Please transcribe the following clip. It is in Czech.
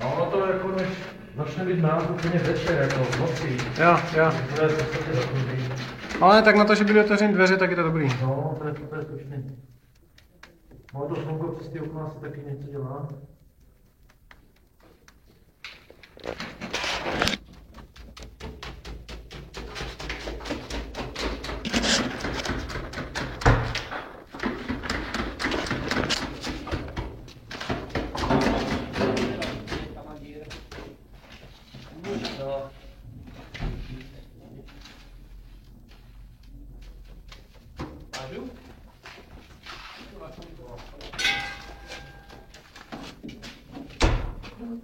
No ono to jako než začne být mráz úplně večer, jako v noci. Jo. To je v podstatě zaklubí. Ale tak na to, že byly otevřené dveře, tak je to dobrý. No, to je slušný. No to slunko přes ty okna asi taky něco dělá. Máš?